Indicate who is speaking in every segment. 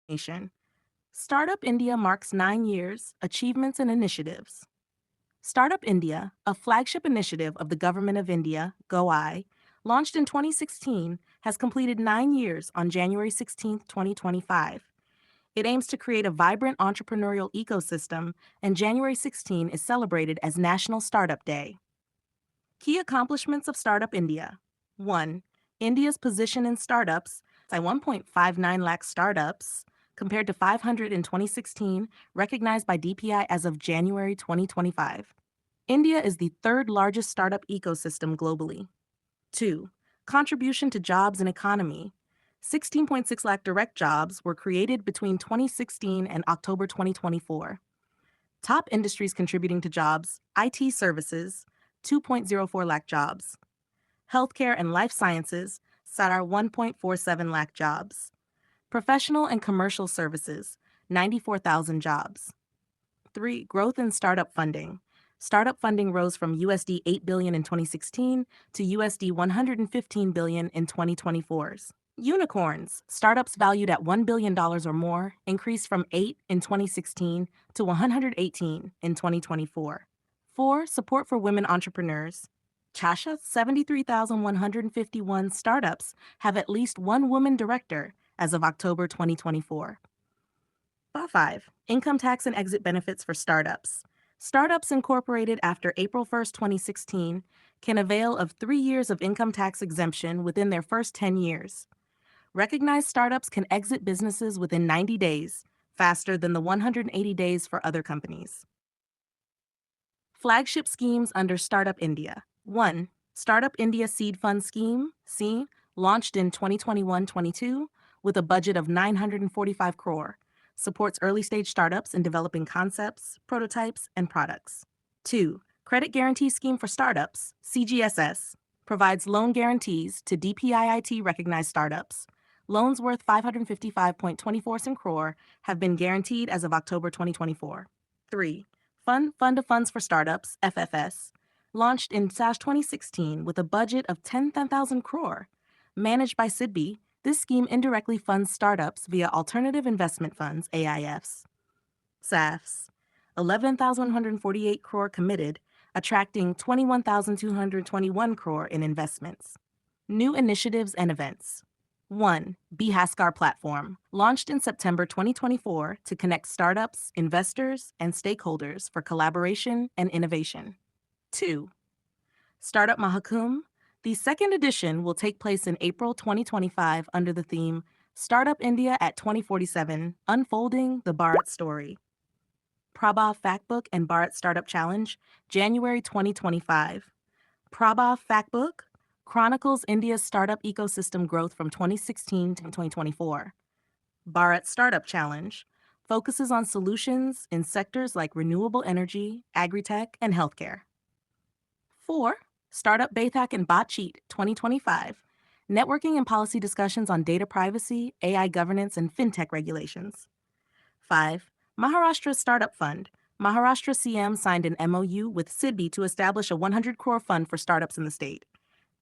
Speaker 1: Nation. Startup India marks 9 years, achievements and initiatives. Startup India, a flagship initiative of the Government of India, GoI, launched in 2016, has completed 9 years on January 16, 2025. It aims to create a vibrant entrepreneurial ecosystem, and January 16 is celebrated as National Startup Day. Key accomplishments of Startup India: 1. India's position in startups by 1.59 lakh startups, compared to 500 in 2016, recognized by DPI as of January 2025. India is the third largest startup ecosystem globally. 2. Contribution to jobs and economy. 16.6 lakh direct jobs were created between 2016 and October 2024. Top industries contributing to jobs: IT services, 2.04 lakh jobs; healthcare and life sciences, SAR 1.47 lakh jobs; professional and commercial services, 94,000 jobs. 3. Growth in startup funding. Startup funding rose from USD 8 billion in 2016 to USD 115 billion in 2024's. Unicorns, startups valued at $1 billion or more, increased from 8 in 2016 to 118 in 2024. 4. Support for women entrepreneurs. Chasha, 73,151 startups have at least one woman director as of October 2024. 5. Income tax and exit benefits for startups. Startups incorporated after April 1st, 2016 can avail of 3 years of income tax exemption within their first 10 years. Recognized startups can exit businesses within 90 days, faster than the 180 days for other companies. Flagship schemes under Startup India. 1. Startup India Seed Fund Scheme, SEE, launched in 2021-22 with a budget of 945 crore, supports early-stage startups in developing concepts, prototypes, and products. 2. Credit Guarantee Scheme for Startups, CGSS, provides loan guarantees to DPIIT-recognized startups. Loans worth 555.24 crore have been guaranteed as of October 2024. 3. Fund of Funds for Startups, FFS, launched in 2016 with a budget of 10,000 crore. Managed by SIDBI, this scheme indirectly funds startups via alternative investment funds, AIFs. SAFs, 11,148 crore committed, attracting 21,221 crore in investments. New initiatives and events. 1. Bhaskar Platform, launched in September 2024 to connect startups, investors, and stakeholders for collaboration and innovation. 2. Startup Mahakumbh. The second edition will take place in April 2025 under the theme Startup India at 2047, Unfolding the Bharat Story. Prabha Factbook and Bharat Startup Challenge, January 2025. Prabha Factbook chronicles India's startup ecosystem growth from 2016 to 2024. Bharat Startup Challenge focuses on solutions in sectors like renewable energy, agri-tech, and healthcare. 4. Startup Baithak and Batcheat 2025, networking and policy discussions on data privacy, AI governance, and fintech regulations. 5. Maharashtra Startup Fund. Maharashtra CM signed an MOU with SIDBI to establish a 100 crore fund for startups in the state.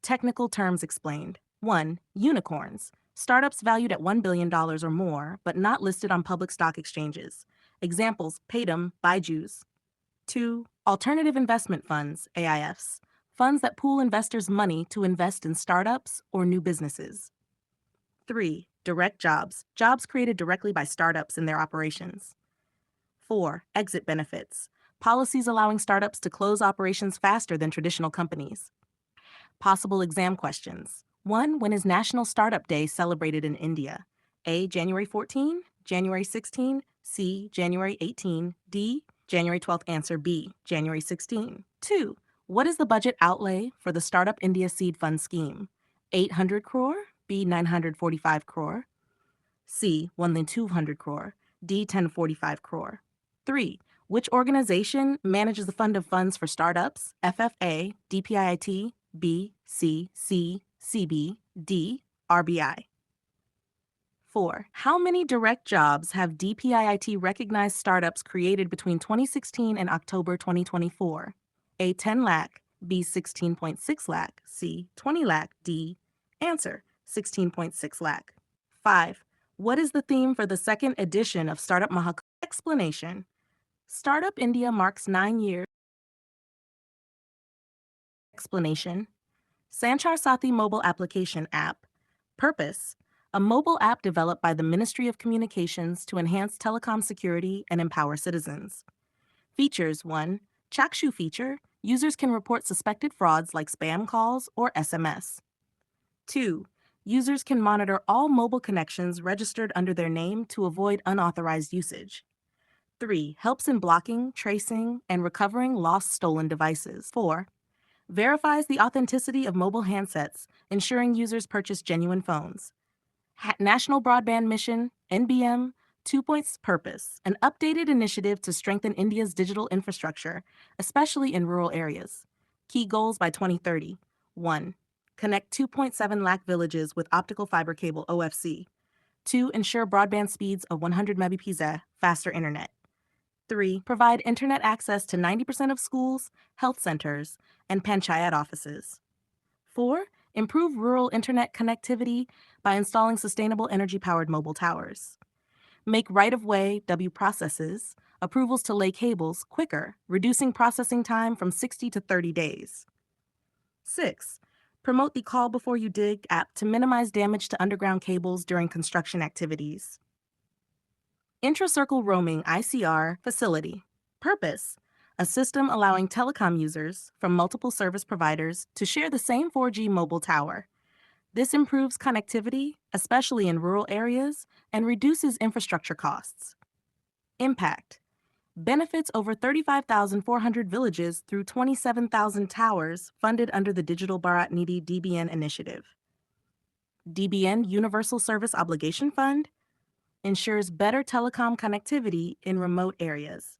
Speaker 1: Technical terms explained. 1. Unicorns. Startups valued at $1 billion or more, but not listed on public stock exchanges. Examples: Paytm, Byju's. 2. Alternative investment funds, AIFs. Funds that pool investors' money to invest in startups or new businesses. 3. Direct jobs. Jobs created directly by startups in their operations. 4. Exit benefits. Policies allowing startups to close operations faster than traditional companies. Possible exam questions. 1. When is National Startup Day celebrated in India? A. January 14, January 16, C. January 18, D. January 12th. Answer B. January 16. 2. What is the budget outlay for the Startup India Seed Fund Scheme? 800 crore, B. 945 crore, C. 1,200 crore, D. 1045 crore. 3. Which organization manages the Fund of Funds for Startups? FFA, DPIIT, B, C, CB, D, RBI. 4. How many direct jobs have DPIIT recognized startups created between 2016 and October 2024? A. 10 lakh, B. 16.6 lakh, C. 20 lakh, D. Answer: 16.6 lakh. 5. What is the theme for the second edition of Startup Mahakumbh? Explanation. Startup India marks 9 years. Explanation. Sanchar Sathi mobile application app. Purpose. A mobile app developed by the Ministry of Communications to enhance telecom security and empower citizens. Features 1. Chakshu feature. Users can report suspected frauds like spam calls or SMS. 2. Users can monitor all mobile connections registered under their name to avoid unauthorized usage. 3. Helps in blocking, tracing, and recovering lost stolen devices. 4. Verifies the authenticity of mobile handsets, ensuring users purchase genuine phones. National Broadband Mission, NBM, 2 points purpose, an updated initiative to strengthen India's digital infrastructure, especially in rural areas. Key goals by 2030. 1. Connect 2.7 lakh villages with optical fiber cable OFC. 2. Ensure broadband speeds of 100 Mbps, faster internet. 3. Provide internet access to 90% of schools, health centers, and panchayat offices. 4. Improve rural internet connectivity by installing sustainable energy-powered mobile towers. Make right-of-way W processes, approvals to lay cables, quicker, reducing processing time from 60 to 30 days. 6. Promote the Call Before You Dig app to minimize damage to underground cables during construction activities. Intra-Circle Roaming ICR Facility. Purpose. A system allowing telecom users from multiple service providers to share the same 4G mobile tower. This improves connectivity, especially in rural areas, and reduces infrastructure costs. Impact. Benefits over 35,400 villages through 27,000 towers funded under the Digital Bharat Nidhi DBN initiative. DBN Universal Service Obligation Fund ensures better telecom connectivity in remote areas.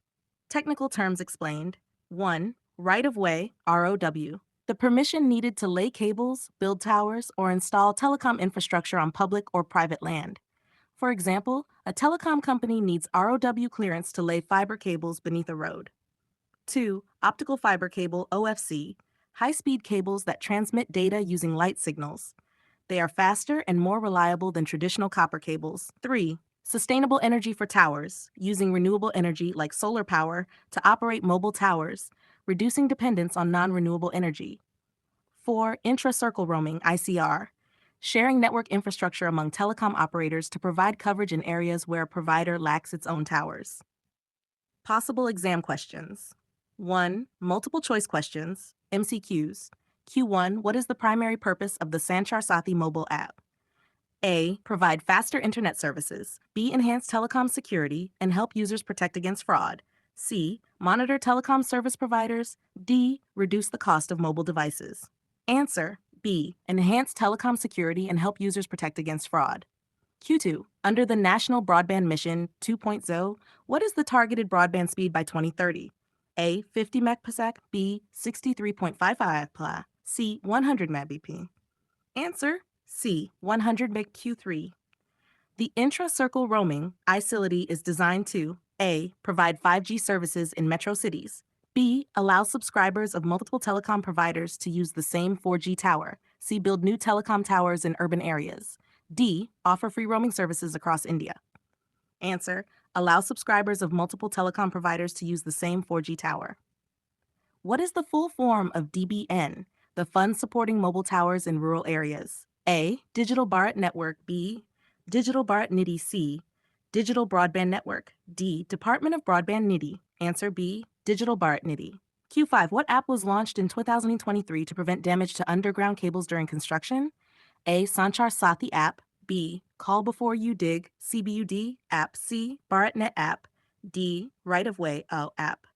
Speaker 1: Technical terms explained. 1. Right-of-way, ROW. The permission needed to lay cables, build towers, or install telecom infrastructure on public or private land. For example, a telecom company needs ROW clearance to lay fiber cables beneath a road. 2. Optical fiber cable, OFC. High-speed cables that transmit data using light signals. They are faster and more reliable than traditional copper cables. 3. Sustainable energy for towers, using renewable energy like solar power to operate mobile towers, reducing dependence on non-renewable energy. 4. Intra-circle roaming, ICR. Sharing network infrastructure among telecom operators to provide coverage in areas where a provider lacks its own towers. Possible exam questions. 1. Multiple choice questions, MCQs. Q1. What is the primary purpose of the Sanchar Sathi mobile app? A. Provide faster internet services. B. Enhance telecom security and help users protect against fraud. C. Monitor telecom service providers. D. Reduce the cost of mobile devices. Answer. B. Enhance telecom security and help users protect against fraud. Q2. Under the National Broadband Mission 2.0, what is the targeted broadband speed by 2030? A. 50 Mbps. B. 63.55 pla. C. 100 Mbps. Answer. C. 100 Mbps Q3. The intra-circle roaming iCility is designed to A. Provide 5G services in metro cities. B. Allow subscribers of multiple telecom providers to use the same 4G tower. C. Build new telecom towers in urban areas. D. Offer free roaming services across India. Answer. Allow subscribers of multiple telecom providers to use the same 4G tower. What is the full form of DBN, the fund supporting mobile towers in rural areas? A. Digital Bharat Network. B. Digital Bharat Nidhi. C. Digital Broadband Network. D. Department of Broadband Nidhi. Answer B. Digital Bharat Nidhi. Q5. What app was launched in 2023 to prevent damage to underground cables during construction? A. Sanchar Sathi app. B. Call Before You Dig, CBUD app. C. BharatNet app. D. Right-of-Way app.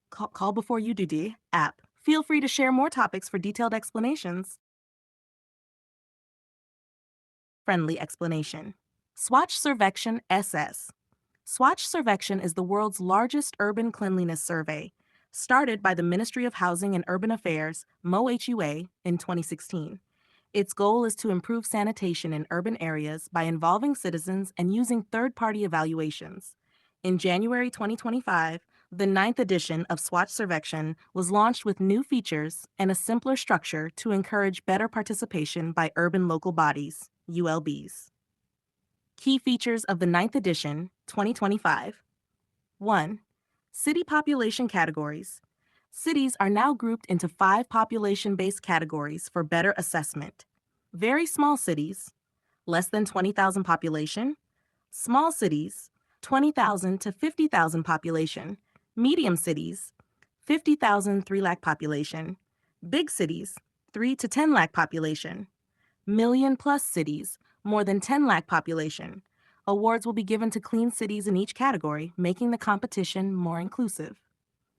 Speaker 1: Call Before You Do app. Feel free to share more topics for detailed explanations. Friendly explanation. Swachh Sarvekshan SS. Swachh Sarvekshan is the world's largest urban cleanliness survey, started by the Ministry of Housing and Urban Affairs, MoHUA, in 2016. Its goal is to improve sanitation in urban areas by involving citizens and using third-party evaluations. In January 2025, the 9th edition of Swachh Sarvekshan was launched with new features and a simpler structure to encourage better participation by urban local bodies, ULBs. Key features of the ninth edition, 2025. 1. City population categories. Cities are now grouped into 5 population-based categories for better assessment. Very small cities, less than 20,000 population. Small cities, 20,000 to 50,000 population. Medium cities, 50,000 3 lakh population. Big cities, 3 to 10 lakh population. Million plus cities, more than 10 lakh population. Awards will be given to clean cities in each category, making the competition more inclusive.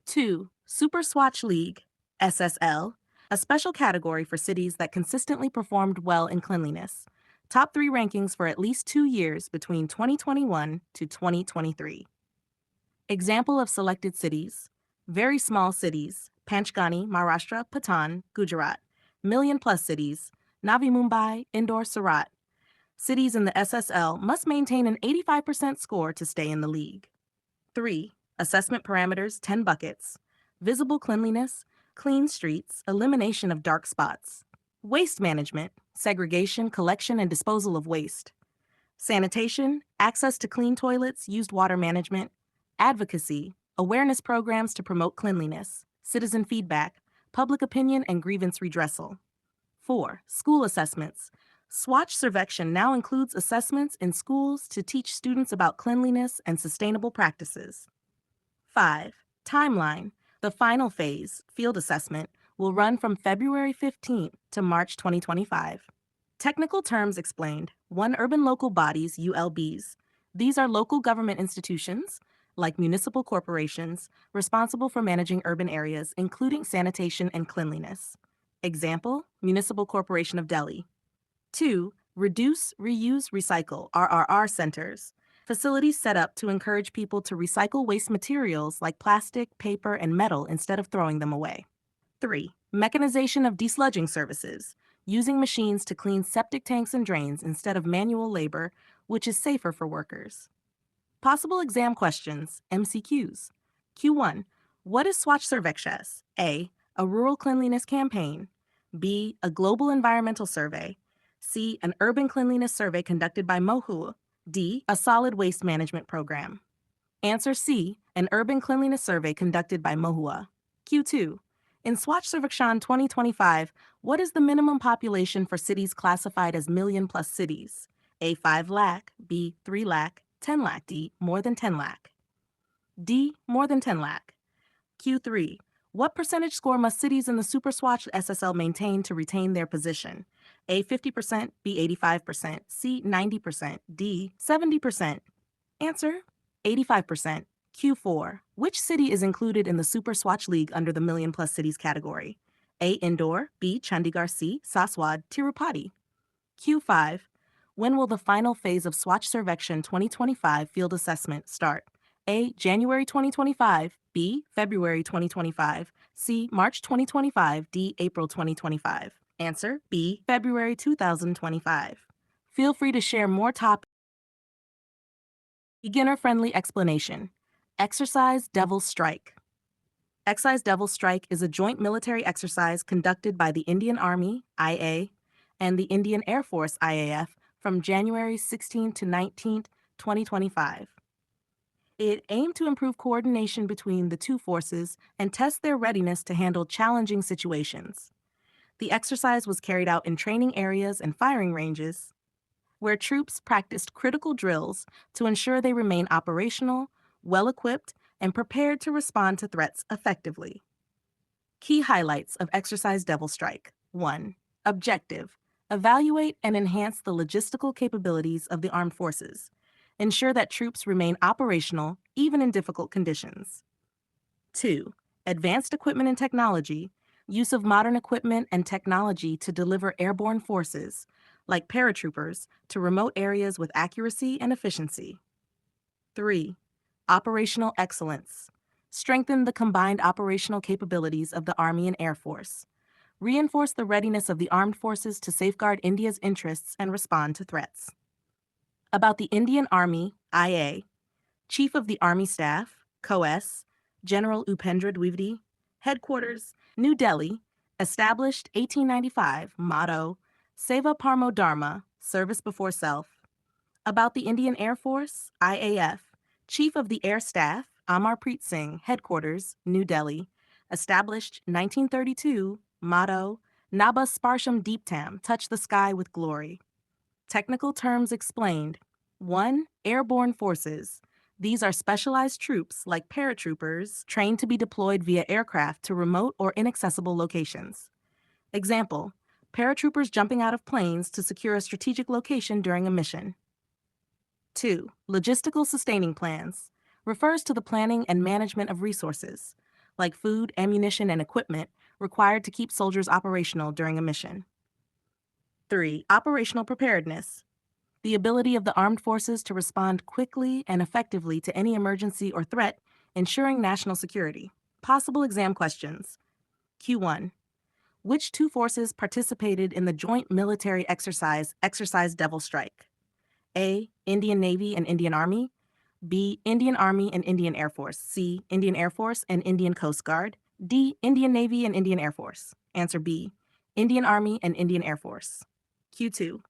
Speaker 1: 2. Super Swatch League, SSL, a special category for cities that consistently performed well in cleanliness. Top 3 rankings for at least 2 years between 2021 to 2023. Example of selected cities. Very small cities, Panchgani, Maharashtra, Patan, Gujarat. Million plus cities, Navi Mumbai, Indore, Surat. Cities in the SSL must maintain an 85% score to stay in the league. 3. Assessment parameters 10 buckets. Visible cleanliness, clean streets, elimination of dark spots. Waste management, segregation, collection, and disposal of waste. Sanitation, access to clean toilets, used water management. Advocacy, awareness programs to promote cleanliness. Citizen feedback, public opinion, and grievance redressal. 4. School assessments. Swatch Survekshan now includes assessments in schools to teach students about cleanliness and sustainable practices. 5. Timeline. The final phase, field assessment, will run from February 15th to March 2025. Technical terms explained. 1. Urban local bodies, ULBs. These are local government institutions, like municipal corporations, responsible for managing urban areas, including sanitation and cleanliness. Example, Municipal Corporation of Delhi. 2. Reduce, Reuse, Recycle, RRR centers. Facilities set up to encourage people to recycle waste materials like plastic, paper, and metal instead of throwing them away. 3. Mechanization of desludging services. Using machines to clean septic tanks and drains instead of manual labor, which is safer for workers. Possible exam questions, MCQs. Q1. What is Swatch Survekshan? A. A rural cleanliness campaign. B. A global environmental survey. C. An urban cleanliness survey conducted by MoHUA. D. A solid waste management program. Answer C. An urban cleanliness survey conducted by MoHUA. Q2. In Swatch Survekshan 2025, what is the minimum population for cities classified as million plus cities? A. 5 lakh, B. 3 lakh, 10 lakh, D. More than 10 lakh. D. More than 10 lakh. Q3. What percentage score must cities in the Super Swatch SSL maintain to retain their position? A. 50%, B. 85%, C. 90%, D. 70%. Answer: 85%. Q4. Which city is included in the Super Swatch League under the Million Plus Cities category? A. Indore, B. Chandigarh, C. Saswad, Tirupati. Q5. When will the final phase of Swatch Survekshan 2025 field assessment start? A. January 2025, B. February 2025, C. March 2025, D. April 2025. Answer: B. February 2025. Feel free to share more topics. Beginner-friendly explanation. Exercise Devil's Strike. Exercise Devil's Strike is a joint military exercise conducted by the Indian Army, IA, and the Indian Air Force, IAF, from January 16 to 19, 2025. It aimed to improve coordination between the two forces and test their readiness to handle challenging situations. The exercise was carried out in training areas and firing ranges, where troops practiced critical drills to ensure they remain operational, well-equipped, and prepared to respond to threats effectively. Key highlights of Exercise Devil Strike. 1. Objective: evaluate and enhance the logistical capabilities of the armed forces. Ensure that troops remain operational even in difficult conditions. 2. Advanced equipment and technology. Use of modern equipment and technology to deliver airborne forces, like paratroopers, to remote areas with accuracy and efficiency. 3. Operational excellence. Strengthen the combined operational capabilities of the Army and Air Force. Reinforce the readiness of the armed forces to safeguard India's interests and respond to threats. About the Indian Army, IA, Chief of the Army Staff, COS, General Upendra Dwivedi, Headquarters, New Delhi, established 1895, motto, Seva Parmo Dharma, service before self. About the Indian Air Force, IAF, Chief of the Air Staff, Amarpreet Singh, Headquarters, New Delhi, established 1932, motto, Nabha Sparsham Deeptam, touch the sky with glory. Technical terms explained. 1. Airborne forces. These are specialized troops, like paratroopers, trained to be deployed via aircraft to remote or inaccessible locations. Example, paratroopers jumping out of planes to secure a strategic location during a mission. 2. Logistical sustaining plans. Refers to the planning and management of resources, like food, ammunition, and equipment, required to keep soldiers operational during a mission. 3. Operational preparedness. The ability of the armed forces to respond quickly and effectively to any emergency or threat, ensuring national security. Possible exam questions. Q1. Which two forces participated in the joint military exercise Devil Strike? A. Indian Navy and Indian Army. B. Indian Army and Indian Air Force. C. Indian Air Force and Indian Coast Guard. D. Indian Navy and Indian Air Force. Answer B. Indian Army and Indian Air Force. Q2.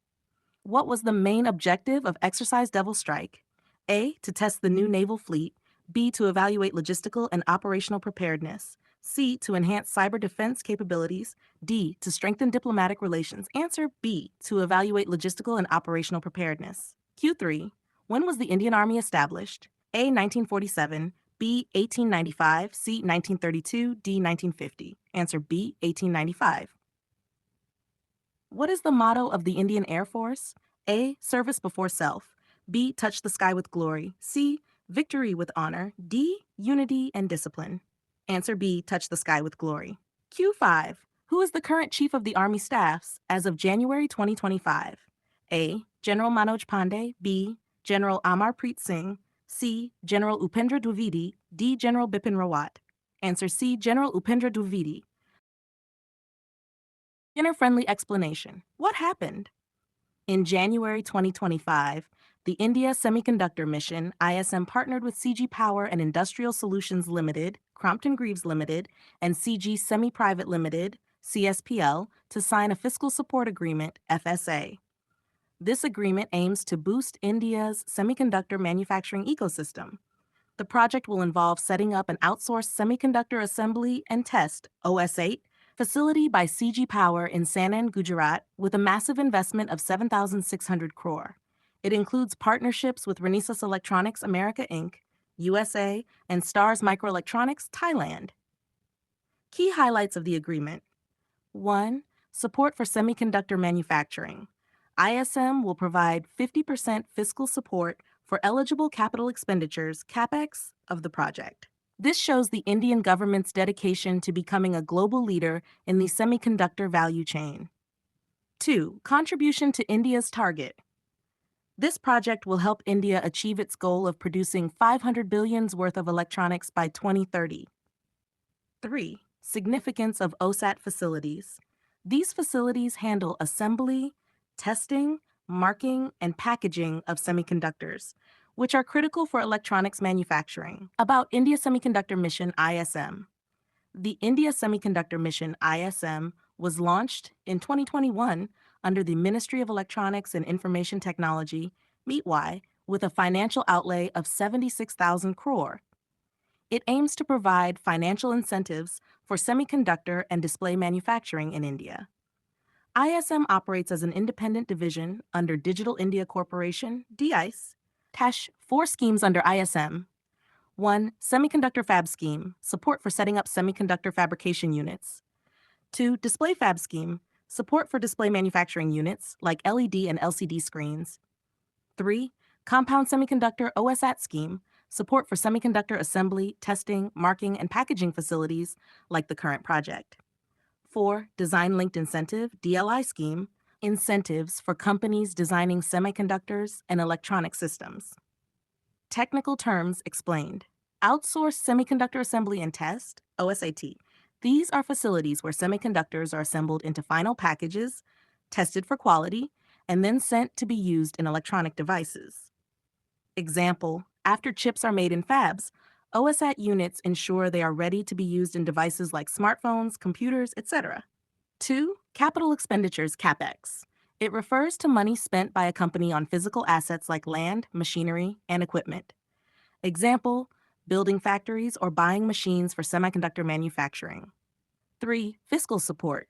Speaker 1: What was the main objective of Exercise Devil Strike? A. To test the new naval fleet. B. To evaluate logistical and operational preparedness. C. To enhance cyber defense capabilities. D. To strengthen diplomatic relations. Answer B. To evaluate logistical and operational preparedness. Q3. When was the Indian Army established? A. 1947. B. 1895. C. 1932. D. 1950. Answer B. 1895. What is the motto of the Indian Air Force? A. Service before self. B. Touch the sky with glory. C. Victory with honor. D. Unity and discipline. Answer B. Touch the sky with glory. Q5. Who is the current Chief of the Army Staffs as of January 2025? A. General Manoj Pandey. B. General Amarpreet Singh. C. General Upendra Dwivedi. D. General Bipin Rawat. Answer C. General Upendra Dwivedi. Beginner-friendly explanation. What happened? In January 2025, the India Semiconductor Mission, ISM, partnered with CG Power and Industrial Solutions Limited, Crompton Greaves Limited, and CG Semi-Private Limited, CSPL, to sign a Fiscal Support Agreement, FSA. This agreement aims to boost India's semiconductor manufacturing ecosystem. The project will involve setting up an outsourced semiconductor assembly and test, OS8, facility by CG Power in Sanand, Gujarat, with a massive investment of 7,600 crore. It includes partnerships with Renesas Electronics America Inc., USA, and Stars Microelectronics, Thailand. Key highlights of the agreement. 1. Support for semiconductor manufacturing. ISM will provide 50% fiscal support for eligible capital expenditures, CapEx, of the project. This shows the Indian government's dedication to becoming a global leader in the semiconductor value chain. 2. Contribution to India's target. This project will help India achieve its goal of producing 500 billions worth of electronics by 2030. 3. Significance of OSAT facilities. These facilities handle assembly, testing, marking, and packaging of semiconductors, which are critical for electronics manufacturing. About India Semiconductor Mission, ISM. The India Semiconductor Mission, ISM, was launched in 2021 under the Ministry of Electronics and Information Technology, MeetY, with a financial outlay of 76,000 crore. It aims to provide financial incentives for semiconductor and display manufacturing in India. ISM operates as an independent division under Digital India Corporation, DICE. Tash 4 schemes under ISM. 1. Semiconductor Fab Scheme, support for setting up semiconductor fabrication units. 2. Display Fab Scheme, support for display manufacturing units like LED and LCD screens. 3. Compound Semiconductor OSAT Scheme, support for semiconductor assembly, testing, marking, and packaging facilities like the current project. 4. Design Linked Incentive, DLI Scheme, incentives for companies designing semiconductors and electronic systems. Technical terms explained. Outsourced Semiconductor Assembly and Test, OSAT. These are facilities where semiconductors are assembled into final packages, tested for quality, and then sent to be used in electronic devices. Example, after chips are made in fabs, OSAT units ensure they are ready to be used in devices like smartphones, computers, etc. 2. Capital expenditures, CapEx. It refers to money spent by a company on physical assets like land, machinery, and equipment. Example, building factories or buying machines for semiconductor manufacturing. 3. Fiscal support.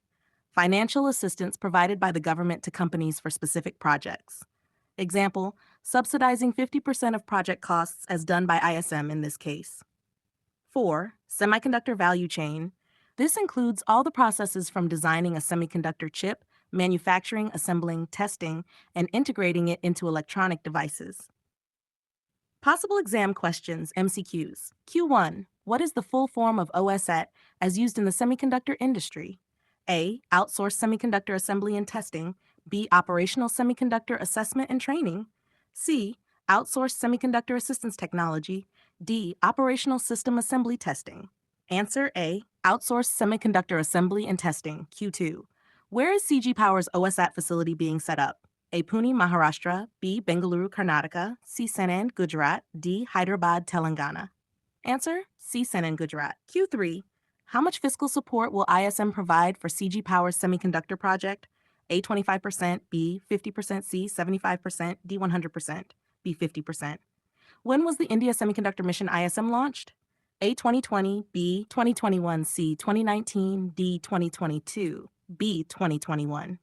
Speaker 1: Financial assistance provided by the government to companies for specific projects. Example, subsidizing 50% of project costs as done by ISM in this case. 4. Semiconductor value chain. This includes all the processes from designing a semiconductor chip, manufacturing, assembling, testing, and integrating it into electronic devices. Possible exam questions, MCQs. Q1. What is the full form of OSAT as used in the semiconductor industry? A. Outsourced semiconductor assembly and testing. B. Operational semiconductor assessment and training. C. Outsourced semiconductor assistance technology. D. Operational system assembly testing. Answer A. Outsourced semiconductor assembly and testing. Q2. Where is CG Power's OSAT facility being set up? A. Pune, Maharashtra. B. Bengaluru, Karnataka. C. Sanand, Gujarat. D. Hyderabad, Telangana. Answer C. Sanand, Gujarat. Q3. How much fiscal support will ISM provide for CG Power's semiconductor project? A. 25%, B. 50%, C. 75%, D. 100%, B. 50%. When was the India Semiconductor Mission ISM launched? A. 2020, B. 2021, C. 2019, D. 2022, B. 2021.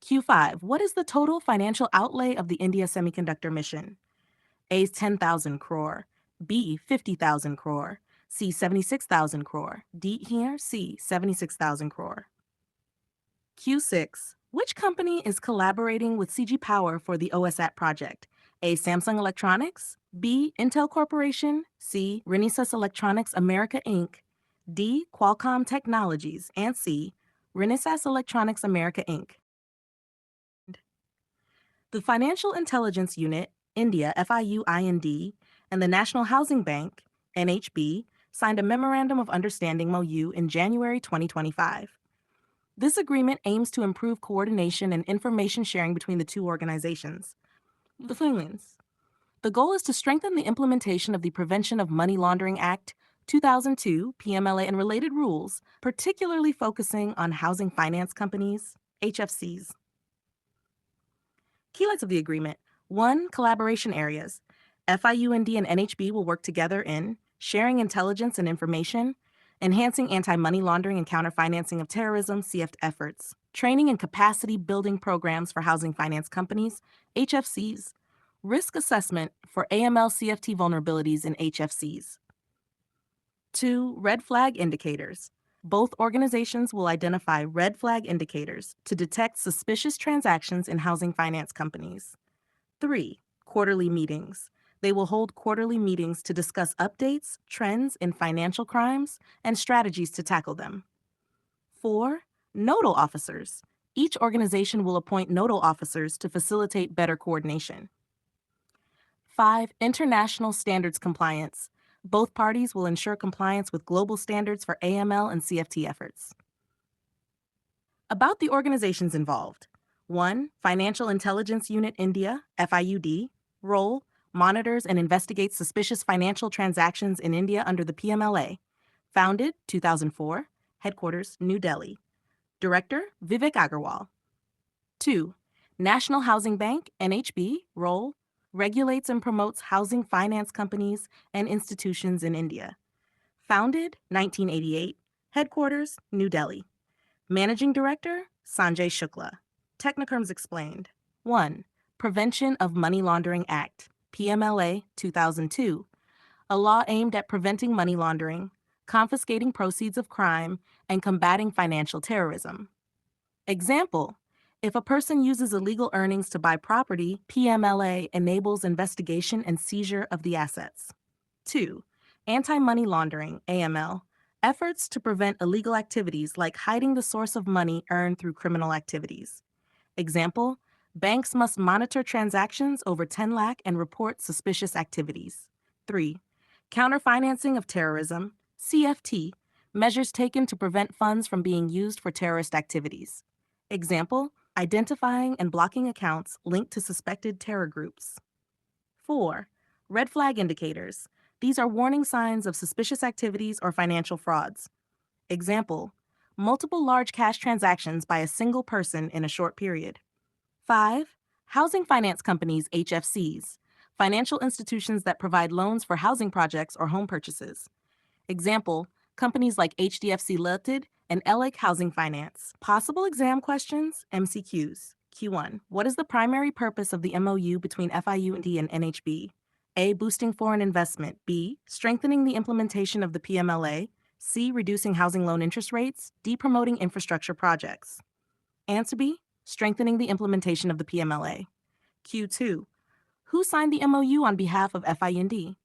Speaker 1: Q5. What is the total financial outlay of the India Semiconductor Mission? A. 10,000 crore, B. 50,000 crore, C. 76,000 crore, D. Here, C. 76,000 crore. Q6. Which company is collaborating with CG Power for the OSAT project? A. Samsung Electronics, B. Intel Corporation, C. Renesas Electronics America Inc., D. Qualcomm Technologies, and C. Renesas Electronics America Inc. The Financial Intelligence Unit, India FIU-IND, and the National Housing Bank, NHB, signed a Memorandum of Understanding MOU in January 2025. This agreement aims to improve coordination and information sharing between the two organizations. The goal is to strengthen the implementation of the Prevention of Money Laundering Act 2002, PMLA, and related rules, particularly focusing on housing finance companies, HFCs. Keylights of the agreement. 1. Collaboration areas. FIUND and NHB will work together in sharing intelligence and information, enhancing anti-money laundering and counter-financing of terrorism, CF efforts, training and capacity building programs for housing finance companies, HFCs, risk assessment for AML CFT vulnerabilities in HFCs. 2. Red flag indicators. Both organizations will identify red flag indicators to detect suspicious transactions in housing finance companies. 3. Quarterly meetings. They will hold quarterly meetings to discuss updates, trends in financial crimes, and strategies to tackle them. 4. Nodal officers. Each organization will appoint nodal officers to facilitate better coordination. 5. International standards compliance. Both parties will ensure compliance with global standards for AML and CFT efforts. About the organizations involved. 1. Financial Intelligence Unit India, FIUD. Role: monitors and investigates suspicious financial transactions in India under the PMLA. Founded 2004. Headquarters New Delhi. Director Vivek Agarwal. 2. National Housing Bank, NHB. Role: regulates and promotes housing finance companies and institutions in India. Founded 1988. Headquarters New Delhi. Managing Director Sanjay Shukla. Technicums explained. 1. Prevention of Money Laundering Act, PMLA 2002, a law aimed at preventing money laundering, confiscating proceeds of crime, and combating financial terrorism. Example: if a person uses illegal earnings to buy property, PMLA enables investigation and seizure of the assets. 2. Anti-money laundering, AML, efforts to prevent illegal activities like hiding the source of money earned through criminal activities. Example: banks must monitor transactions over 10 lakh and report suspicious activities. 3. Counter-financing of terrorism, CFT, measures taken to prevent funds from being used for terrorist activities. Example: identifying and blocking accounts linked to suspected terror groups. 4. Red flag indicators. These are warning signs of suspicious activities or financial frauds. Example: multiple large cash transactions by a single person in a short period. 5. Housing finance companies, HFCs, financial institutions that provide loans for housing projects or home purchases. Example, companies like HDFC Limited and LH Housing Finance. Possible exam questions, MCQs. Q1. What is the primary purpose of the MOU between FIUND and NHB? A. Boosting foreign investment. B. Strengthening the implementation of the PMLA. C. Reducing housing loan interest rates. D. Promoting infrastructure projects. Answer B. Strengthening the implementation of the PMLA. Q2. Who signed the MOU on behalf of FIUND?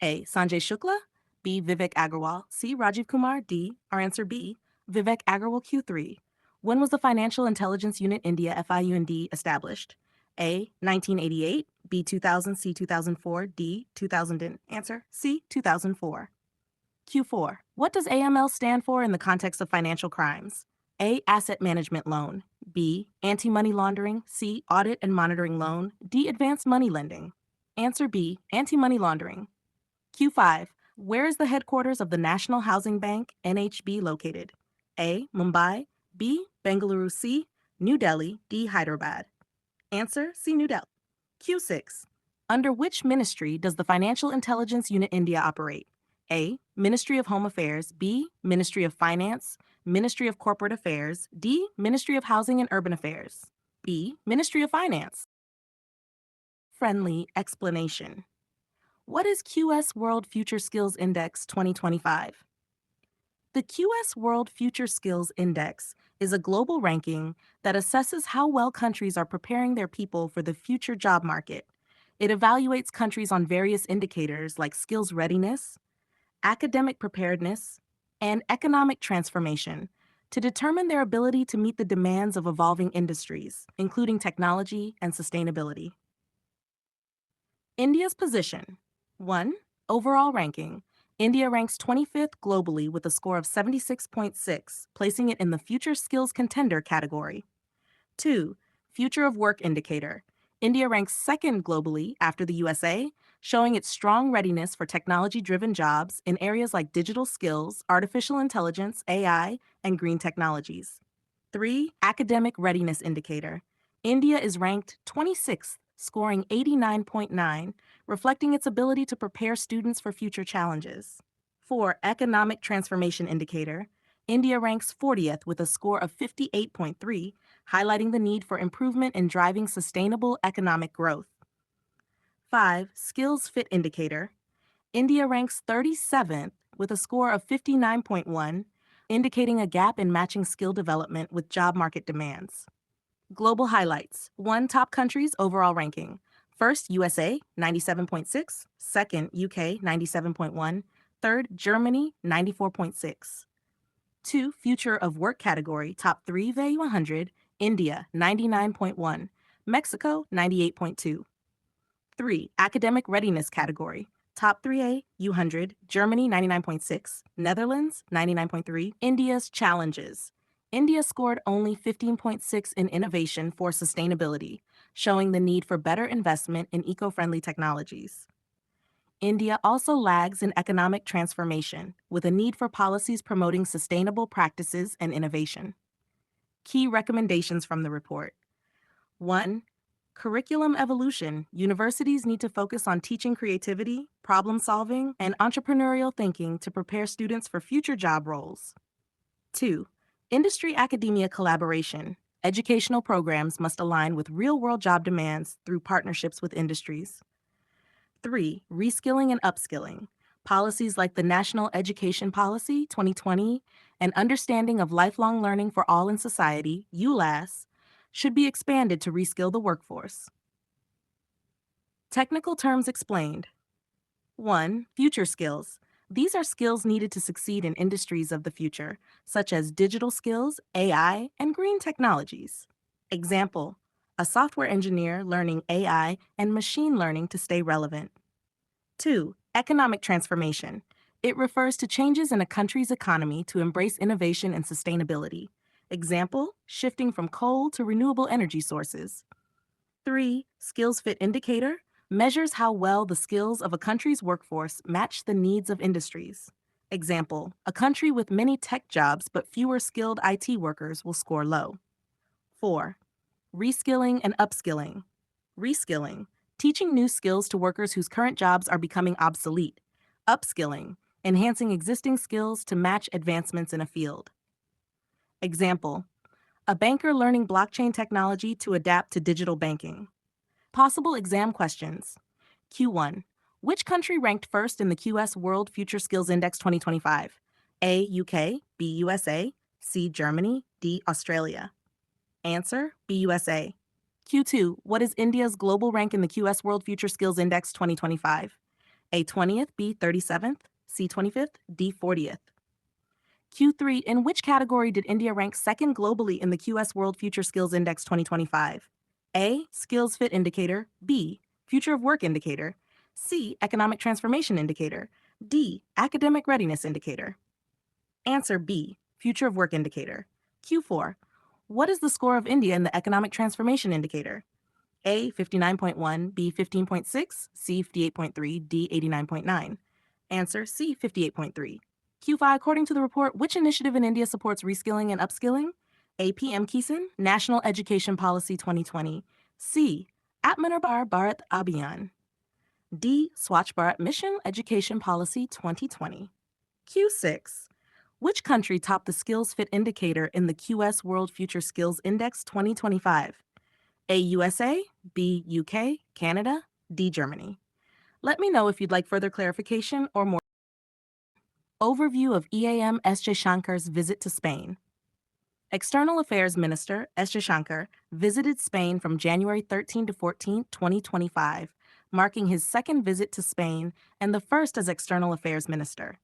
Speaker 1: A. Sanjay Shukla. B. Vivek Agarwal. C. Rajiv Kumar. D. Our answer B. Vivek Agarwal. Q3. When was the Financial Intelligence Unit India FIUND established? A. 1988. B. 2000. C. 2004. D. 2000. Answer C. 2004. Q4. What does AML stand for in the context of financial crimes? A. Asset management loan. B. Anti-money laundering. C. Audit and monitoring loan. D. Advanced money lending. Answer B. Anti-money laundering. Q5. Where is the headquarters of the National Housing Bank, NHB, located? A. Mumbai. B. Bengaluru. C. New Delhi. D. Hyderabad. Answer C. New Delhi. Q6. Under which ministry does the Financial Intelligence Unit India operate? A. Ministry of Home Affairs. B. Ministry of Finance. Ministry of Corporate Affairs. D. Ministry of Housing and Urban Affairs. B. Ministry of Finance. Friendly explanation. What is QS World Future Skills Index 2025? The QS World Future Skills Index is a global ranking that assesses how well countries are preparing their people for the future job market. It evaluates countries on various indicators like skills readiness, academic preparedness, and economic transformation to determine their ability to meet the demands of evolving industries, including technology and sustainability. India's position. 1. Overall ranking. India ranks 25th globally with a score of 76.6, placing it in the Future Skills Contender category. 2. Future of Work indicator. India ranks second globally after the USA, showing its strong readiness for technology-driven jobs in areas like digital skills, artificial intelligence, AI, and green technologies. 3. Academic Readiness Indicator. India is ranked 26th, scoring 89.9, reflecting its ability to prepare students for future challenges. 4. Economic Transformation Indicator. India ranks 40th with a score of 58.3, highlighting the need for improvement in driving sustainable economic growth. 5. Skills Fit Indicator. India ranks 37th with a score of 59.1, indicating a gap in matching skill development with job market demands. Global highlights. 1. Top countries overall ranking. First, USA, 97.6. Second, UK, 97.1. Third, Germany, 94.6. 2. Future of Work category. Top 3 VAE 100. India, 99.1. Mexico, 98.2. 3. Academic Readiness category. Top 3A, U100, Germany 99.6, Netherlands 99.3. India's challenges. India scored only 15.6 in innovation for sustainability, showing the need for better investment in eco-friendly technologies. India also lags in economic transformation, with a need for policies promoting sustainable practices and innovation. Key recommendations from the report. 1. Curriculum evolution. Universities need to focus on teaching creativity, problem solving, and entrepreneurial thinking to prepare students for future job roles. 2. Industry-academia collaboration. Educational programs must align with real-world job demands through partnerships with industries. 3. Reskilling and upskilling. Policies like the National Education Policy 2020 and Understanding of Lifelong Learning for All in Society, ULAS, should be expanded to reskill the workforce. Technical terms explained. 1. Future skills. These are skills needed to succeed in industries of the future, such as digital skills, AI, and green technologies. Example, a software engineer learning AI and machine learning to stay relevant. 2. Economic transformation. It refers to changes in a country's economy to embrace innovation and sustainability. Example, shifting from coal to renewable energy sources. 3. Skills Fit Indicator measures how well the skills of a country's workforce match the needs of industries. Example, a country with many tech jobs but fewer skilled IT workers will score low. 4. Reskilling and upskilling. Reskilling, teaching new skills to workers whose current jobs are becoming obsolete. Upskilling, enhancing existing skills to match advancements in a field. Example, a banker learning blockchain technology to adapt to digital banking. Possible exam questions. Q1. Which country ranked first in the QS World Future Skills Index 2025? A. UK, B. USA, C. Germany, D. Australia. Answer, B. USA. Q2. What is India's global rank in the QS World Future Skills Index 2025? A. 20th, B. 37th, C. 25th, D. 40th. Q3. In which category did India rank second globally in the QS World Future Skills Index 2025? A. Skills Fit Indicator, B. Future of Work Indicator, C. Economic Transformation Indicator, D. Academic Readiness Indicator. Answer, B. Future of Work Indicator. Q4. What is the score of India in the Economic Transformation Indicator? A. 59.1, B. 15.6, C. 58.3, D. 89.9. Answer, C. 58.3. Q5. According to the report, which initiative in India supports reskilling and upskilling? A. PM Kisan, National Education Policy 2020. C. Atmanirbhar Bharat Abhiyan. D. Swachh Bharat Mission Education Policy 2020. Q6. Which country topped the Skills Fit Indicator in the QS World Future Skills Index 2025? A. USA, B. UK, Canada, D. Germany. Let me know if you'd like further clarification or more. Overview of EAM S. Jaishankar's visit to Spain. External Affairs Minister S. Jaishankar visited Spain from January 13 to 14, 2025, marking his second visit to Spain and the first as External Affairs Minister.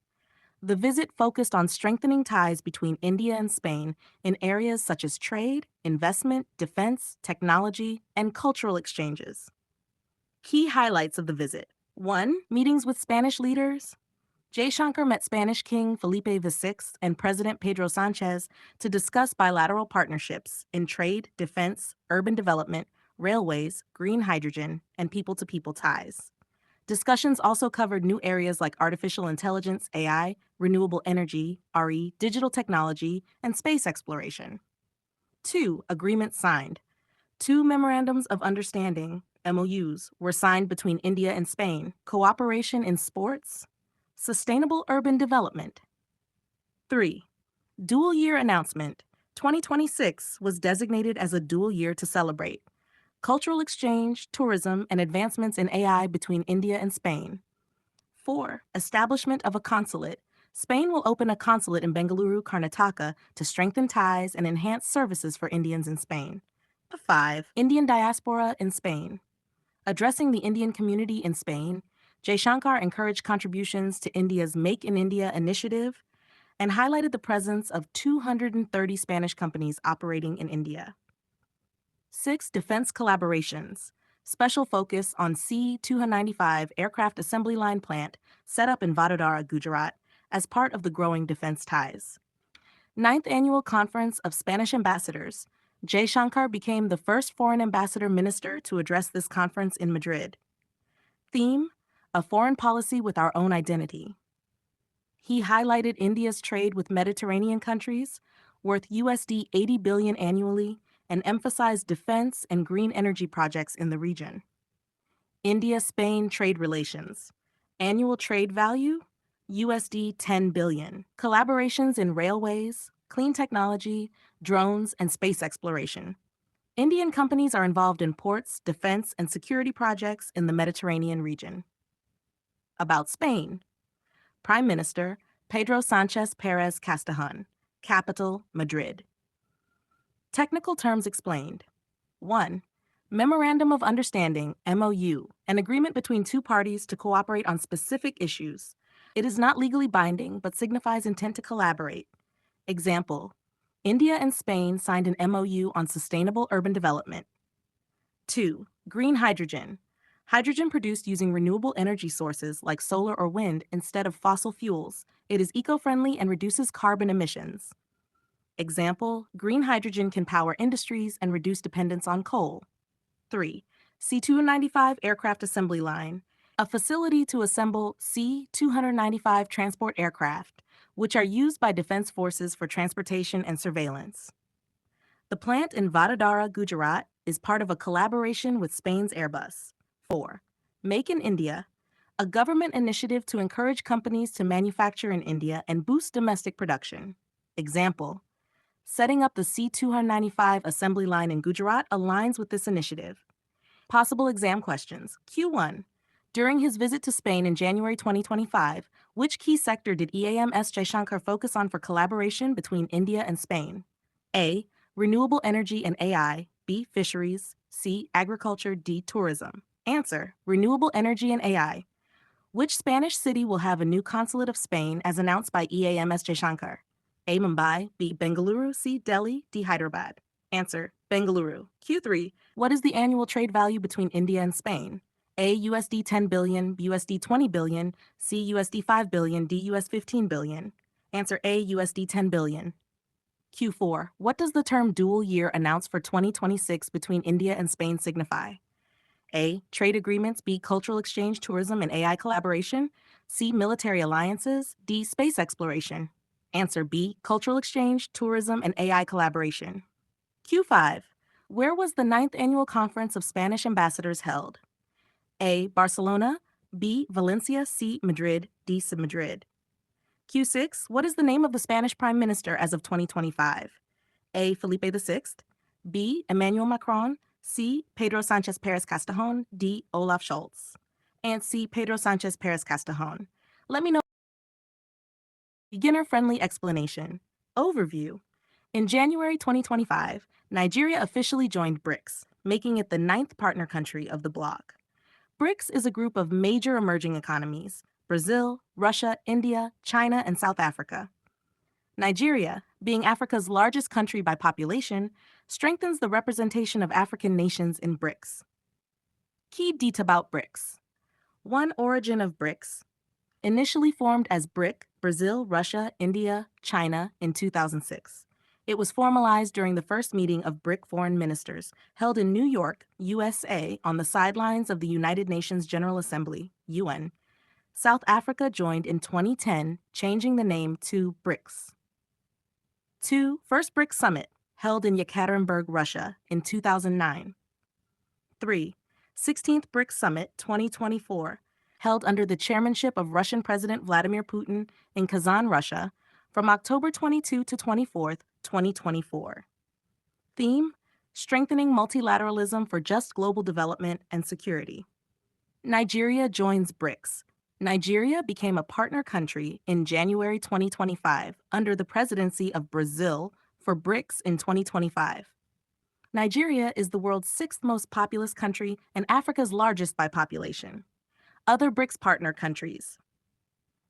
Speaker 1: The visit focused on strengthening ties between India and Spain in areas such as trade, investment, defense, technology, and cultural exchanges. Key highlights of the visit. 1. Meetings with Spanish leaders. Jaishankar met Spanish King Felipe VI and President Pedro Sanchez to discuss bilateral partnerships in trade, defense, urban development, railways, green hydrogen, and people-to-people ties. Discussions also covered new areas like artificial intelligence, AI, renewable energy, RE, digital technology, and space exploration. 2. Agreements signed. 2 memorandums of understanding, MOUs, were signed between India and Spain. Cooperation in sports, sustainable urban development. 3. Dual year announcement. 2026 was designated as a dual year to celebrate cultural exchange, tourism, and advancements in AI between India and Spain. 4. Establishment of a consulate. Spain will open a consulate in Bengaluru, Karnataka to strengthen ties and enhance services for Indians in Spain. 5. Indian diaspora in Spain. Addressing the Indian community in Spain, Jaishankar encouraged contributions to India's Make in India initiative and highlighted the presence of 230 Spanish companies operating in India. 6. Defense collaborations. Special focus on C-295 aircraft assembly line plant set up in Vadodara, Gujarat, as part of the growing defense ties. 9th Annual Conference of Spanish Ambassadors. Jaishankar became the first foreign ambassador minister to address this conference in Madrid. Theme: A foreign policy with our own identity. He highlighted India's trade with Mediterranean countries, worth USD 80 billion annually, and emphasized defense and green energy projects in the region. India-Spain trade relations. Annual trade value, USD 10 billion. Collaborations in railways, clean technology, drones, and space exploration. Indian companies are involved in ports, defense, and security projects in the Mediterranean region. About Spain. Prime Minister Pedro Sanchez Perez Castajon. Capital, Madrid. Technical terms explained. 1. Memorandum of Understanding, MOU, an agreement between two parties to cooperate on specific issues. It is not legally binding, but signifies intent to collaborate. Example: India and Spain signed an MOU on sustainable urban development. 2. Green hydrogen. Hydrogen produced using renewable energy sources like solar or wind instead of fossil fuels. It is eco-friendly and reduces carbon emissions. Example: green hydrogen can power industries and reduce dependence on coal. 3. C-295 aircraft assembly line. A facility to assemble C-295 transport aircraft, which are used by defense forces for transportation and surveillance. The plant in Vadodara, Gujarat, is part of a collaboration with Spain's Airbus. 4. Make in India, a government initiative to encourage companies to manufacture in India and boost domestic production. Example, setting up the C-295 assembly line in Gujarat aligns with this initiative. Possible exam questions. Q1. During his visit to Spain in January 2025, which key sector did EAMS Jaishankar focus on for collaboration between India and Spain? A. Renewable energy and AI. B. Fisheries. C. Agriculture. D. Tourism. Answer. Renewable energy and AI. Which Spanish city will have a new consulate of Spain as announced by EAMS Jaishankar? A. Mumbai. B. Bengaluru. C. Delhi. D. Hyderabad. Answer. Bengaluru. Q3. What is the annual trade value between India and Spain? A. USD 10 billion, USD 20 billion, C. USD 5 billion, D. US 15 billion. Answer A. USD 10 billion. Q4. What does the term dual year announced for 2026 between India and Spain signify? A. Trade agreements. B. Cultural exchange, tourism, and AI collaboration. C. Military alliances. D. Space exploration. Answer B. Cultural exchange, tourism, and AI collaboration. Q5. Where was the 9th Annual Conference of Spanish Ambassadors held? A. Barcelona. B. Valencia. C. Madrid. D. Madrid. Q6. What is the name of the Spanish Prime Minister as of 2025? A. Felipe VI. B. Emmanuel Macron. C. Pedro Sanchez Perez Castellón. D. Olaf Scholz. And C. Pedro Sanchez Perez Castellón. Let me know. Beginner-friendly explanation. Overview. In January 2025, Nigeria officially joined BRICS, making it the 9th partner country of the bloc. BRICS is a group of major emerging economies: Brazil, Russia, India, China, and South Africa. Nigeria, being Africa's largest country by population, strengthens the representation of African nations in BRICS. Key data about BRICS. 1. Origin of BRICS. Initially formed as BRIC, Brazil, Russia, India, China, in 2006. It was formalized during the first meeting of BRIC foreign ministers, held in New York, USA, on the sidelines of the United Nations General Assembly, UN. South Africa joined in 2010, changing the name to BRICS. 2. First BRICS Summit, held in Yekaterinburg, Russia, in 2009. 3. 16th BRICS Summit 2024, held under the chairmanship of Russian President Vladimir Putin in Kazan, Russia, from October 22 to 24, 2024. Theme: Strengthening Multilateralism for Just Global Development and Security. Nigeria joins BRICS. Nigeria became a partner country in January 2025 under the presidency of Brazil for BRICS in 2025. Nigeria is the world's 6th most populous country and Africa's largest by population. Other BRICS partner countries.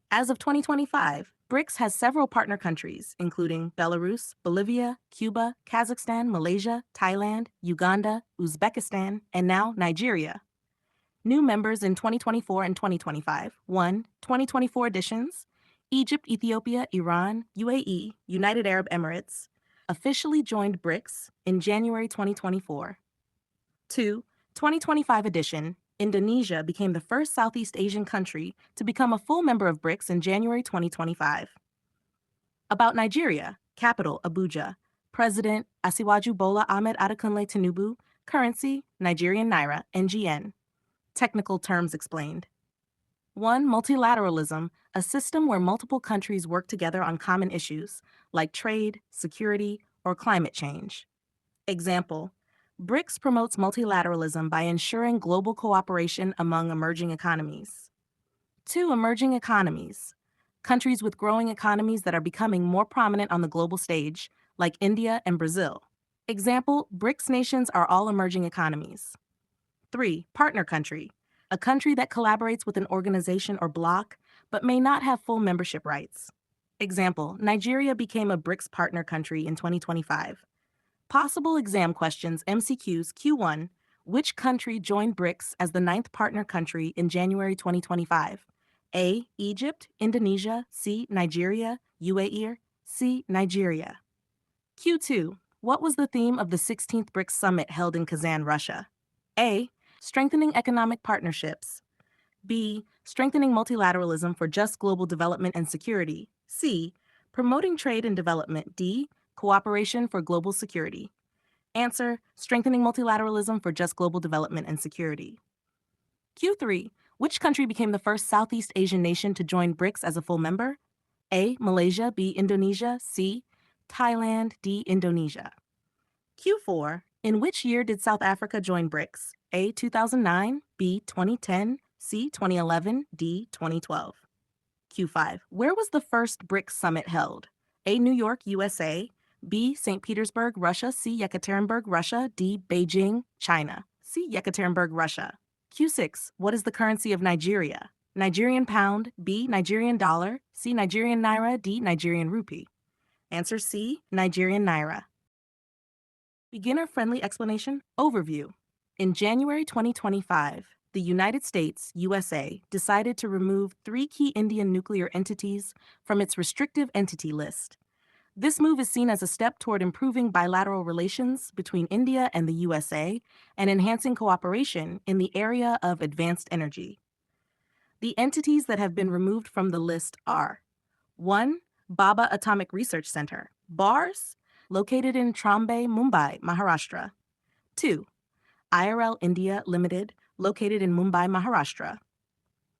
Speaker 1: As of 2025, BRICS has several partner countries, including Belarus, Bolivia, Cuba, Kazakhstan, Malaysia, Thailand, Uganda, Uzbekistan, and now Nigeria. New members in 2024 and 2025. 1. 2024 additions: Egypt, Ethiopia, Iran, UAE, United Arab Emirates, officially joined BRICS in January 2024. 2. 2025 edition: Indonesia became the first Southeast Asian country to become a full member of BRICS in January 2025. About Nigeria: capital, Abuja. President, Asiwaju Bola Ahmed Adekunle Tinubu. Currency, Nigerian Naira, NGN. Technical terms explained. 1. Multilateralism, a system where multiple countries work together on common issues, like trade, security, or climate change. Example: BRICS promotes multilateralism by ensuring global cooperation among emerging economies. 2. Emerging economies, countries with growing economies that are becoming more prominent on the global stage, like India and Brazil. Example: BRICS nations are all emerging economies. 3. Partner country, a country that collaborates with an organization or bloc, but may not have full membership rights. Example: Nigeria became a BRICS partner country in 2025. Possible exam questions MCQs Q1. Which country joined BRICS as the 9th partner country in January 2025? A. Egypt, Indonesia, C. Nigeria, UAE, C. Nigeria. Q2. What was the theme of the 16th BRICS Summit held in Kazan, Russia? A. Strengthening economic partnerships. B. Strengthening multilateralism for just global development and security. C. Promoting trade and development. D. Cooperation for global security. Answer: strengthening multilateralism for just global development and security. Q3. Which country became the first Southeast Asian nation to join BRICS as a full member? A. Malaysia. B. Indonesia. C. Thailand. D. Indonesia. Q4. In which year did South Africa join BRICS? A. 2009. B. 2010. C. 2011. D. 2012. Q5. Where was the first BRICS summit held? A. New York, USA. B. St. Petersburg, Russia. C. Yekaterinburg, Russia. D. Beijing, China. C. Yekaterinburg, Russia. Q6. What is the currency of Nigeria? Nigerian pound. B. Nigerian dollar. C. Nigerian naira. D. Nigerian rupee. Answer C. Nigerian naira. Beginner-friendly explanation. Overview. In January 2025, the United States, USA, decided to remove 3 key Indian nuclear entities from its restrictive entity list. This move is seen as a step toward improving bilateral relations between India and the USA and enhancing cooperation in the area of advanced energy. The entities that have been removed from the list are 1. Bhabha Atomic Research Center, BARS, located in Trombay, Mumbai, Maharashtra. 2. IRL India Limited, located in Mumbai, Maharashtra.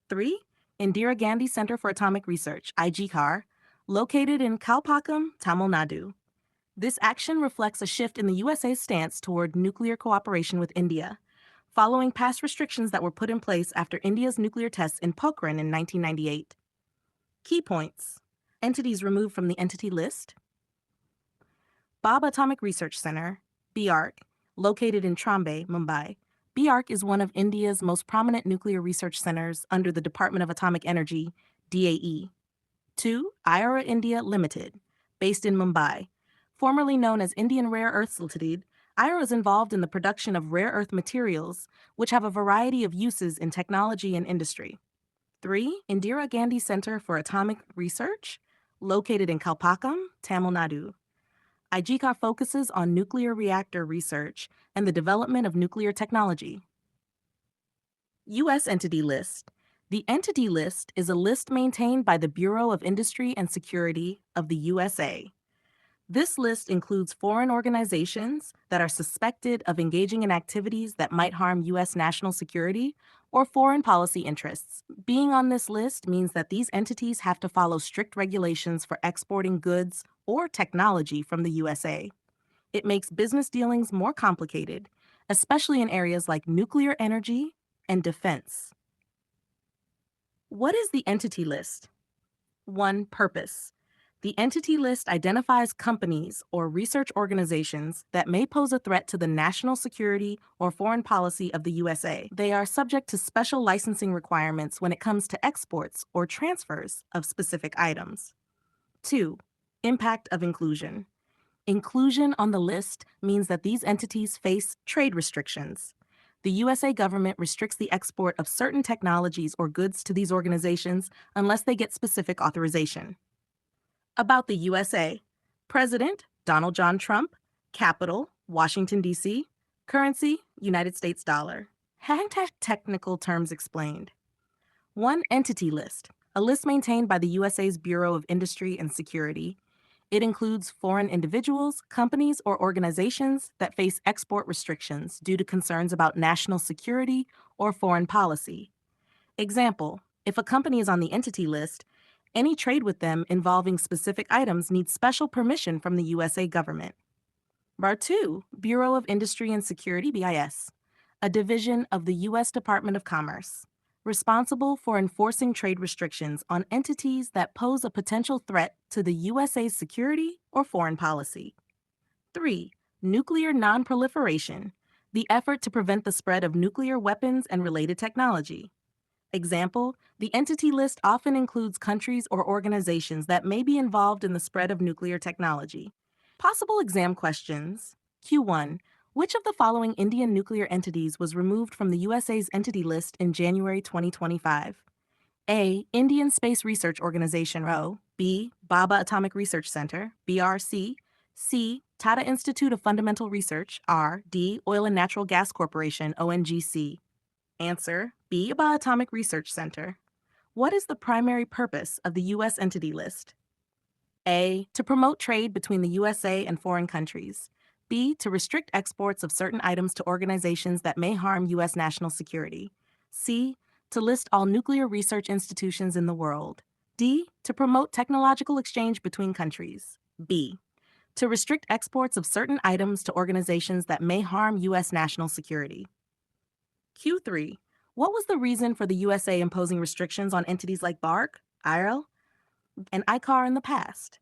Speaker 1: 3. Indira Gandhi Center for Atomic Research, IGCAR, located in Kalpakkam, Tamil Nadu. This action reflects a shift in the USA's stance toward nuclear cooperation with India, following past restrictions that were put in place after India's nuclear tests in Pokhran in 1998. Key points. Entities removed from the entity list. Bhabha Atomic Research Center, BARC, located in Trombay, Mumbai. BARC is one of India's most prominent nuclear research centers under the Department of Atomic Energy, DAE. 2. IRA India Limited, based in Mumbai. Formerly known as Indian Rare Earths Limited, IRA is involved in the production of rare earth materials, which have a variety of uses in technology and industry. 3. Indira Gandhi Center for Atomic Research, located in Kalpakkam, Tamil Nadu. IGCAR focuses on nuclear reactor research and the development of nuclear technology. U.S. Entity List. The Entity List is a list maintained by the Bureau of Industry and Security of the USA. This list includes foreign organizations that are suspected of engaging in activities that might harm U.S. national security or foreign policy interests. Being on this list means that these entities have to follow strict regulations for exporting goods or technology from the USA. It makes business dealings more complicated, especially in areas like nuclear energy and defense. What is the Entity List? 1. Purpose. The Entity List identifies companies or research organizations that may pose a threat to the national security or foreign policy of the USA. They are subject to special licensing requirements when it comes to exports or transfers of specific items. 2. Impact of inclusion. Inclusion on the list means that these entities face trade restrictions. The USA government restricts the export of certain technologies or goods to these organizations unless they get specific authorization. About the USA. President, Donald John Trump. Capital, Washington, D.C. Currency, United States dollar. Technical terms explained. 1. Entity List. A list maintained by the USA's Bureau of Industry and Security. It includes foreign individuals, companies, or organizations that face export restrictions due to concerns about national security or foreign policy. Example, if a company is on the Entity List, any trade with them involving specific items needs special permission from the USA government. Bar 2, Bureau of Industry and Security, BIS, a division of the U.S. Department of Commerce, responsible for enforcing trade restrictions on entities that pose a potential threat to the USA's security or foreign policy. 3. Nuclear non-proliferation, the effort to prevent the spread of nuclear weapons and related technology. Example, the Entity List often includes countries or organizations that may be involved in the spread of nuclear technology. Possible exam questions. Q1. Which of the following Indian nuclear entities was removed from the USA's Entity List in January 2025? A. Indian Space Research Organization, RO. B. Bhabha Atomic Research Center, BRC. C. Tata Institute of Fundamental Research, R. D. Oil and Natural Gas Corporation, ONGC. Answer B. A bioatomic research center. What is the primary purpose of the U.S. Entity List? A. To promote trade between the USA and foreign countries. B. To restrict exports of certain items to organizations that may harm U.S. national security. C. To list all nuclear research institutions in the world. D. To promote technological exchange between countries. B. To restrict exports of certain items to organizations that may harm U.S. national security. Q3. What was the reason for the USA imposing restrictions on entities like BARC, IRL, and ICAR in the past?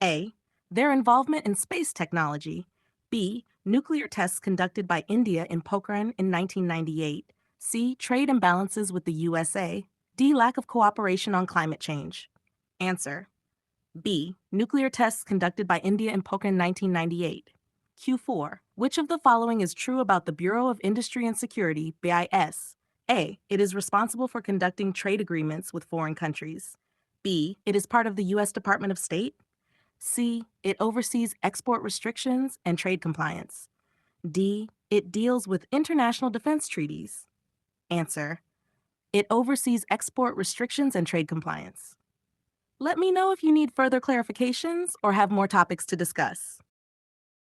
Speaker 1: A. Their involvement in space technology. B. Nuclear tests conducted by India in Pokhran in 1998. C. Trade imbalances with the USA. D. Lack of cooperation on climate change. Answer. B. Nuclear tests conducted by India in Pokhran 1998. Q4. Which of the following is true about the Bureau of Industry and Security, BIS? A. It is responsible for conducting trade agreements with foreign countries. B. It is part of the U.S. Department of State. C. It oversees export restrictions and trade compliance. D. It deals with international defense treaties. Answer. It oversees export restrictions and trade compliance. Let me know if you need further clarifications or have more topics to discuss.